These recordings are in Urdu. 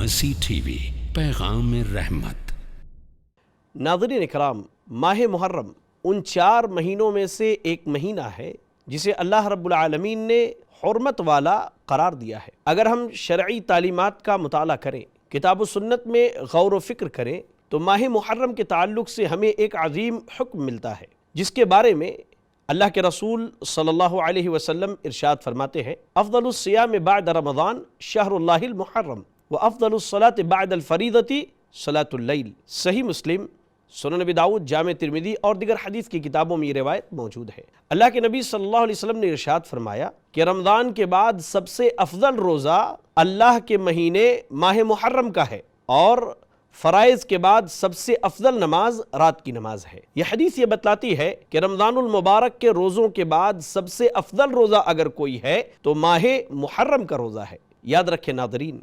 آسی ٹی وی، پیغام رحمت۔ ناظرین اکرام، ماہ محرم ان 4 مہینوں میں سے ایک مہینہ ہے جسے اللہ رب العالمین نے حرمت والا قرار دیا ہے۔ اگر ہم شرعی تعلیمات کا مطالعہ کریں، کتاب و سنت میں غور و فکر کریں، تو ماہ محرم کے تعلق سے ہمیں ایک عظیم حکم ملتا ہے، جس کے بارے میں اللہ کے رسول صلی اللہ علیہ وسلم ارشاد فرماتے ہیں: افضل الصیام بعد رمضان شہر اللہ المحرم وافضل الصلاة بعد الفریضۃ صلاة اللیل۔ صحیح مسلم، سنن نبی داؤد، جامع ترمذی اور دیگر حدیث کی کتابوں میں یہ روایت موجود ہے۔ اللہ کے نبی صلی اللہ علیہ وسلم نے ارشاد فرمایا کہ رمضان کے بعد سب سے افضل روزہ اللہ کے مہینے ماہ محرم کا ہے، اور فرائض کے بعد سب سے افضل نماز رات کی نماز ہے۔ یہ حدیث یہ بتلاتی ہے کہ رمضان المبارک کے روزوں کے بعد سب سے افضل روزہ اگر کوئی ہے تو ماہ محرم کا روزہ ہے۔ یاد رکھیں ناظرین،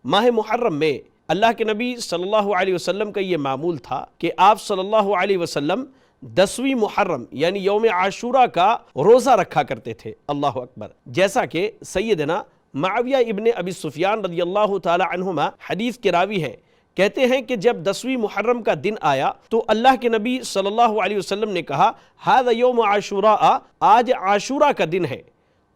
ماہ محرم میں اللہ کے نبی صلی اللہ علیہ وسلم کا یہ معمول تھا کہ آپ صلی اللہ علیہ وسلم 10ویں محرم یعنی یوم عاشورہ کا روزہ رکھا کرتے تھے۔ اللہ اکبر! جیسا کہ سیدنا معاویہ ابن ابی سفیان رضی اللہ تعالی عنہما حدیث کے راوی ہیں، کہتے ہیں کہ جب 10ویں محرم کا دن آیا تو اللہ کے نبی صلی اللہ علیہ وسلم نے کہا: ھذا یوم عاشوراء، آج عاشورہ کا دن ہے،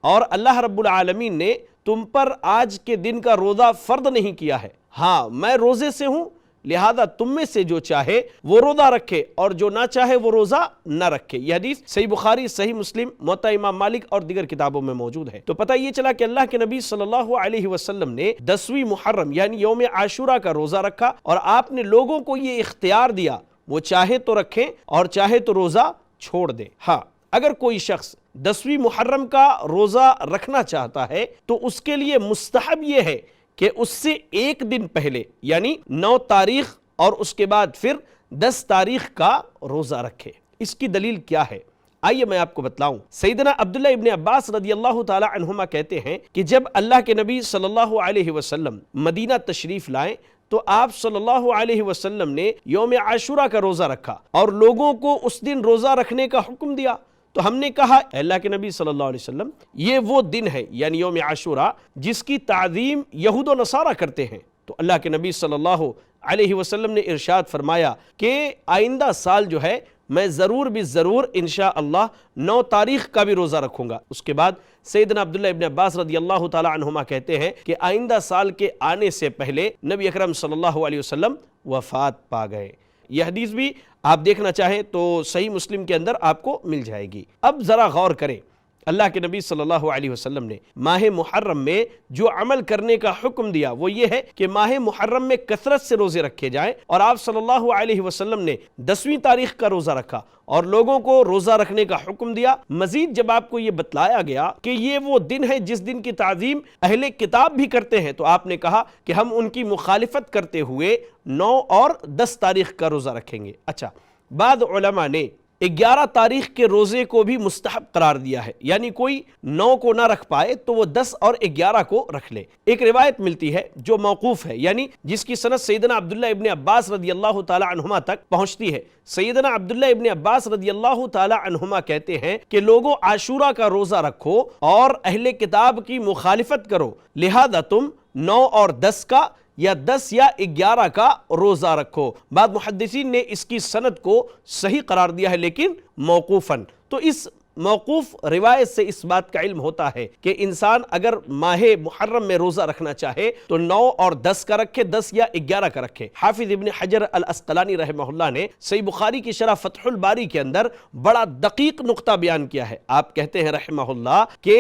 اور اللہ رب العالمین نے تم پر آج کے دن کا روزہ فرض نہیں کیا ہے۔ ہاں، میں روزے سے ہوں، لہذا تم میں سے جو چاہے وہ روزہ رکھے اور جو نہ چاہے وہ روزہ نہ رکھے۔ یہ حدیث صحیح بخاری، صحیح مسلم، موطا امام مالک اور دیگر کتابوں میں موجود ہے۔ تو پتہ یہ چلا کہ اللہ کے نبی صلی اللہ علیہ وسلم نے 10ویں محرم یعنی یوم عاشورہ کا روزہ رکھا، اور آپ نے لوگوں کو یہ اختیار دیا، وہ چاہے تو رکھیں اور چاہے تو روزہ چھوڑ دیں۔ ہاں، اگر کوئی شخص 10ویں محرم کا روزہ رکھنا چاہتا ہے تو اس کے لیے مستحب یہ ہے کہ اس سے ایک دن پہلے یعنی 9 تاریخ اور اس کے بعد پھر 10 تاریخ کا روزہ رکھے۔ اس کی دلیل کیا ہے؟ آئیے میں آپ کو بتلاؤں۔ سیدنا عبداللہ ابن عباس رضی اللہ تعالی عنہما کہتے ہیں کہ جب اللہ کے نبی صلی اللہ علیہ وسلم مدینہ تشریف لائیں تو آپ صلی اللہ علیہ وسلم نے یوم عاشورہ کا روزہ رکھا اور لوگوں کو اس دن روزہ رکھنے کا حکم دیا۔ تو ہم نے کہا: اے اللہ کے نبی صلی اللہ علیہ وسلم، یہ وہ دن ہے یعنی یوم عاشورہ جس کی تعظیم یہود و نصارہ کرتے ہیں۔ تو اللہ کے نبی صلی اللہ علیہ وسلم نے ارشاد فرمایا کہ آئندہ سال جو ہے میں ضرور بھی ضرور انشاءاللہ 9 تاریخ کا بھی روزہ رکھوں گا۔ اس کے بعد سیدنا عبداللہ ابن عباس رضی اللہ تعالی عنہما کہتے ہیں کہ آئندہ سال کے آنے سے پہلے نبی اکرم صلی اللہ علیہ وسلم وفات پا گئے۔ یہ حدیث بھی آپ دیکھنا چاہیں تو صحیح مسلم کے اندر آپ کو مل جائے گی۔ اب ذرا غور کریں، اللہ کے نبی صلی اللہ علیہ وسلم نے ماہ محرم میں جو عمل کرنے کا حکم دیا وہ یہ ہے کہ ماہ محرم میں کثرت سے روزے رکھے جائیں، اور آپ صلی اللہ علیہ وسلم نے 10ویں تاریخ کا روزہ رکھا اور لوگوں کو روزہ رکھنے کا حکم دیا۔ مزید جب آپ کو یہ بتلایا گیا کہ یہ وہ دن ہے جس دن کی تعظیم اہل کتاب بھی کرتے ہیں، تو آپ نے کہا کہ ہم ان کی مخالفت کرتے ہوئے 9 اور 10 تاریخ کا روزہ رکھیں گے۔ اچھا، بعض علماء نے 11 تاریخ کے روزے کو بھی مستحب قرار دیا ہے، یعنی کوئی 9 کو نہ رکھ پائے تو وہ 10 اور 11 کو رکھ لے۔ ایک روایت ملتی ہے جو موقوف ہے، یعنی جس کی سند سیدنا عبداللہ ابن عباس رضی اللہ تعالی عنہما تک پہنچتی ہے۔ سیدنا عبداللہ ابن عباس رضی اللہ تعالی عنہما کہتے ہیں کہ لوگوں، عاشورہ کا روزہ رکھو اور اہل کتاب کی مخالفت کرو، لہذا تم 9 اور 10 کا یا 10 یا 11 کا روزہ رکھو۔ بعض محدثین نے اس کی سند کو صحیح قرار دیا ہے لیکن موقوفاً۔ تو اس موقوف روایت سے اس بات کا علم ہوتا ہے کہ انسان اگر ماہ محرم میں روزہ رکھنا چاہے تو 9 اور 10 کا رکھے، 10 یا 11 کا رکھے۔ حافظ ابن حجر العسقلانی رحمہ اللہ نے صحیح بخاری کی شرح فتح الباری کے اندر بڑا دقیق نقطہ بیان کیا ہے۔ آپ کہتے ہیں رحمہ اللہ کہ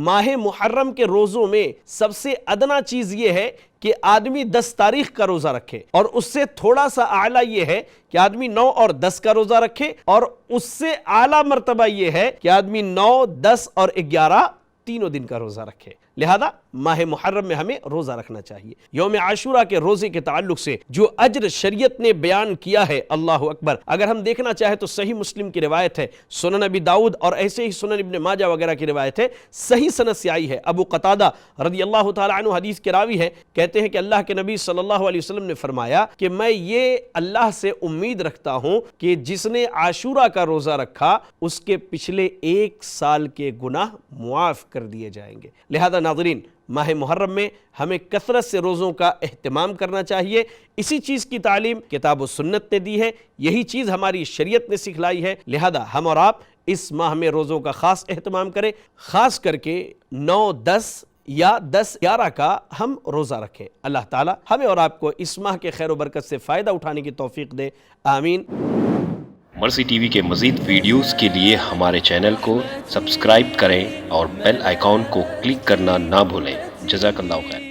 ماہ محرم کے روزوں میں سب سے ادنا چیز یہ ہے کہ آدمی 10 تاریخ کا روزہ رکھے، اور اس سے تھوڑا سا اعلیٰ یہ ہے کہ آدمی 9 اور 10 کا روزہ رکھے، اور اس سے اعلیٰ مرتبہ یہ ہے کہ آدمی 9، 10 اور 11 تینوں دن کا روزہ رکھے۔ لہذا ماہ محرم میں ہمیں روزہ رکھنا چاہیے۔ یوم عاشورہ کے روزے کے تعلق سے جو اجر شریعت نے بیان کیا ہے، اللہ اکبر، اگر ہم دیکھنا چاہیں تو صحیح مسلم کی روایت ہے، سنن ابی داؤد اور ایسے ہی سنن ابن ماجہ وغیرہ کی روایت ہے، صحیح سند سے آئی ہے۔ ابو قتادہ رضی اللہ تعالی عنہ حدیث کے راوی ہیں، کہتے ہیں کہ اللہ کے نبی صلی اللہ علیہ وسلم نے فرمایا کہ میں یہ اللہ سے امید رکھتا ہوں کہ جس نے عاشورہ کا روزہ رکھا اس کے پچھلے 1 سال کے گناہ معاف کر دیے جائیں گے۔ لہذا ناظرین، ماہ محرم میں ہمیں کثرت سے روزوں کا اہتمام کرنا چاہیے۔ اسی چیز کی تعلیم کتاب و سنت نے دی ہے، یہی چیز ہماری شریعت نے سکھلائی ہے، لہذا ہم اور آپ اس ماہ میں روزوں کا خاص اہتمام کریں، خاص کر کے 9، 10 یا 10، 11 کا ہم روزہ رکھیں۔ اللہ تعالی ہمیں اور آپ کو اس ماہ کے خیر و برکت سے فائدہ اٹھانے کی توفیق دے، آمین۔ مرسی ٹی وی کے مزید ویڈیوز کے لیے ہمارے چینل کو سبسکرائب کریں اور بیل آئیکن کو کلک کرنا نہ بھولیں۔ جزاک اللہ خیر۔